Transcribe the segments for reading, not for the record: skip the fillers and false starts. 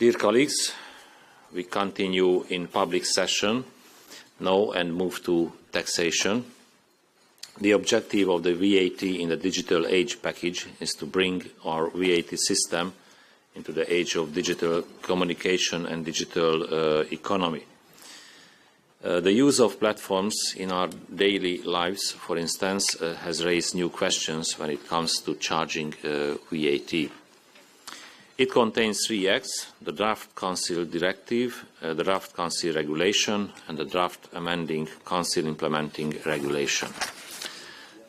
Dear colleagues, we continue in public session now and move to taxation. The objective of the VAT in the Digital Age package is to bring our VAT system into the age of digital communication and digital economy. The use of platforms in our daily lives, for instance, has raised new questions when it comes to charging VAT. It contains 3 acts: the draft Council directive, the draft Council regulation, and the draft amending Council implementing regulation.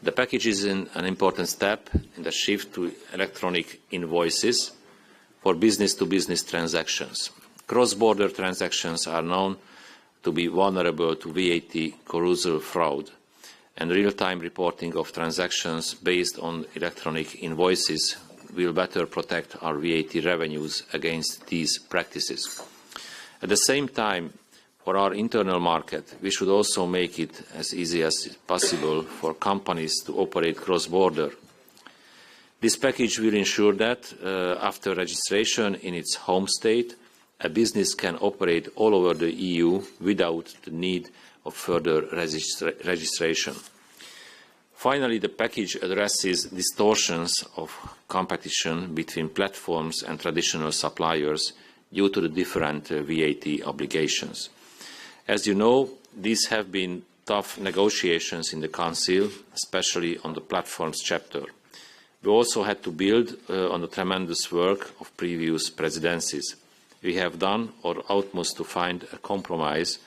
The package is an important step in the shift to electronic invoices for business-to-business transactions. Cross-border transactions are known to be vulnerable to VAT carousel fraud, and real-time reporting of transactions based on electronic invoices will better protect our VAT revenues against these practices. At the same time, for our internal market, we should also make it as easy as possible for companies to operate cross-border. This package will ensure that, after registration in its home state, a business can operate all over the EU without the need of further registration. Finally, the package addresses distortions of competition between platforms and traditional suppliers due to the different VAT obligations. As you know, these have been tough negotiations in the Council, especially on the platforms chapter. We also had to build on the tremendous work of previous presidencies. We have done our utmost to find a compromise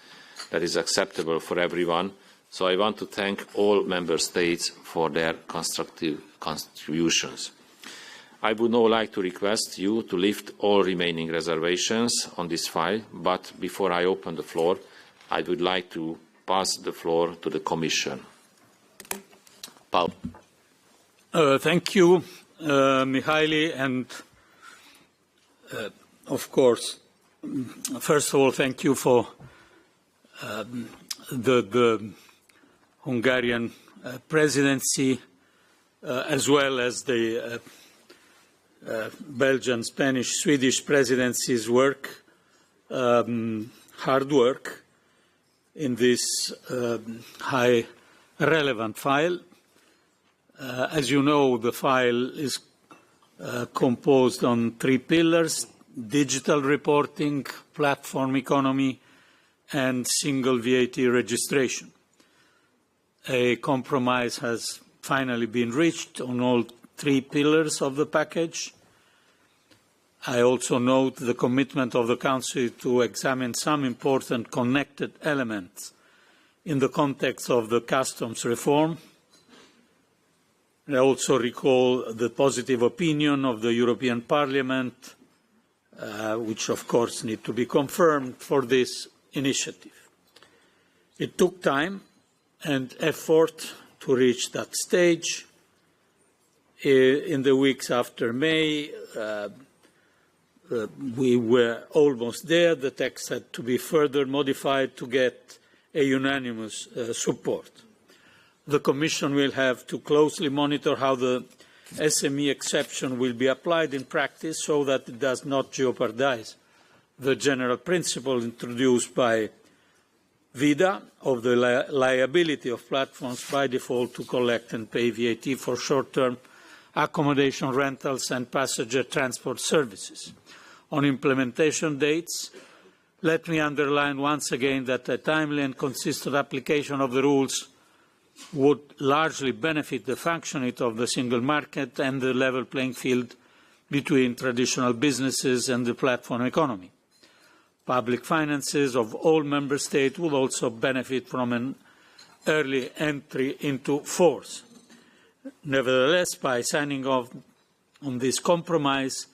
that is acceptable for everyone, so I want to thank all Member States for their constructive contributions. I would now like to request you to lift all remaining reservations on this file, but before I open the floor, I would like to pass the floor to the Commission. Paul. Thank you, Mihaly, and of course, first of all, thank you for the Hungarian presidency, as well as the Belgian, Spanish, Swedish presidencies' work, hard work in this high relevant file. As you know, the file is composed on 3 pillars: digital reporting, platform economy, and single VAT registration. A compromise has finally been reached on all 3 pillars of the package. I also note the commitment of the Council to examine some important connected elements in the context of the customs reform. I also recall the positive opinion of the European Parliament, which of course need to be confirmed for this initiative. It took time and effort to reach that stage. In the weeks after May, we were almost there. The text had to be further modified to get a unanimous support. The Commission will have to closely monitor how the SME exception will be applied in practice so that it does not jeopardize the general principle introduced by ViDA of the liability of platforms by default to collect and pay VAT for short-term accommodation rentals and passenger transport services. On implementation dates, let me underline once again that a timely and consistent application of the rules would largely benefit the functioning of the single market and the level playing field between traditional businesses and the platform economy. Public finances of all Member States will also benefit from an early entry into force. Nevertheless, by signing off on this compromise,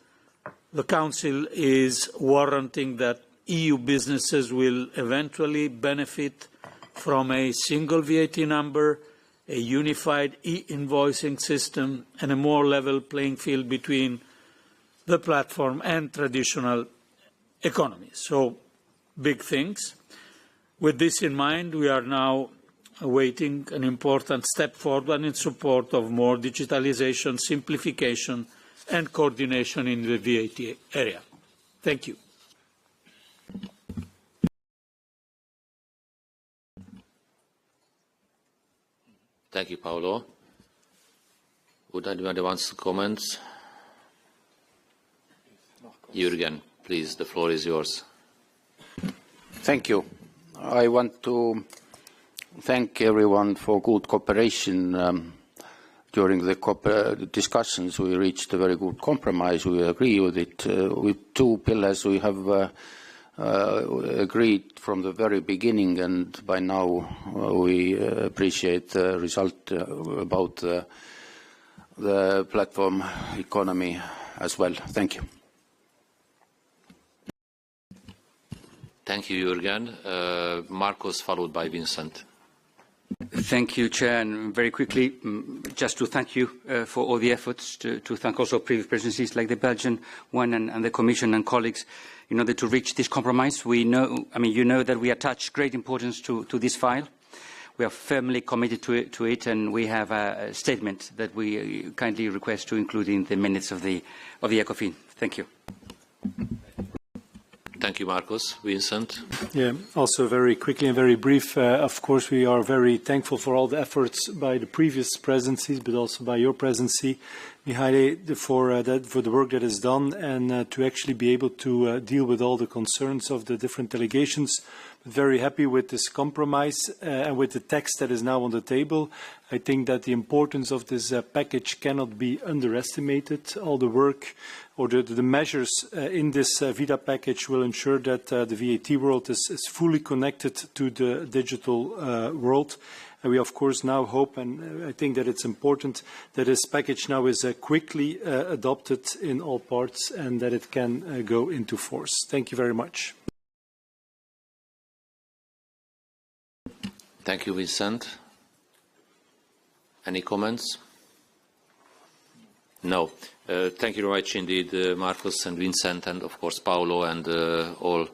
the Council is warranting that EU businesses will eventually benefit from a single VAT number, a unified e-invoicing system, and a more level playing field between the platform and traditional economies. So, big things. With this in mind, we are now awaiting an important step forward in support of more digitalization, simplification, and coordination in the VAT area. Thank you. Thank you, Paolo. Would anybody want to comment? Jürgen, please, the floor is yours. Thank you. I want to thank everyone for good cooperation. During the discussions, we reached a very good compromise. We agree with it. With two pillars, we have agreed from the very beginning, and by now we appreciate the result about the platform economy as well. Thank you. Thank you, Jürgen. Marcos, followed by Vincent. Thank you, Chair. And very quickly, just to thank you for all the efforts, to thank also previous presidencies like the Belgian one and the Commission and colleagues in order to reach this compromise. We know, you know that we attach great importance to this file. We are firmly committed to it, and we have a statement that we kindly request to include in the minutes of the ECOFIN. Thank you. Thank you, Marcos. Vincent? Yeah, also very quickly and very brief. Of course, we are very thankful for all the efforts by the previous presidencies, but also by your presidency, Mihaly, for the work that is done, and to actually be able to deal with all the concerns of the different delegations. Very happy with this compromise and with the text that is now on the table. I think that the importance of this package cannot be underestimated. All the work or the measures in this ViDA package will ensure that the VAT world is fully connected to the digital world. And we, of course, now hope, and I think that it's important, that this package now is quickly adopted in all parts and that it can go into force. Thank you very much. Thank you, Vincent. Any comments? No. Thank you very much indeed, Marcos and Vincent, and of course Paolo and all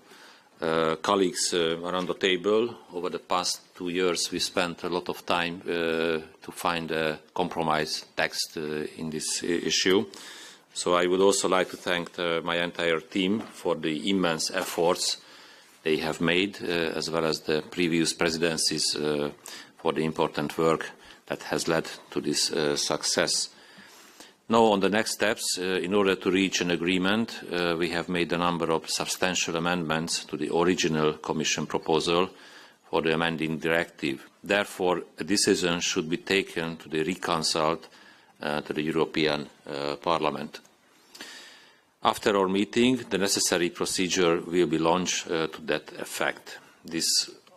colleagues around the table. Over the past 2 years, we spent a lot of time to find a compromise text in this issue. So I would also like to thank my entire team for the immense efforts they have made, as well as the previous presidencies for the important work that has led to this success. Now, on the next steps, in order to reach an agreement, we have made a number of substantial amendments to the original Commission proposal for the amending directive. Therefore, a decision should be taken to be reconciled to the European Parliament. After our meeting, the necessary procedure will be launched to that effect. This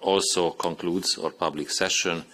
also concludes our public session.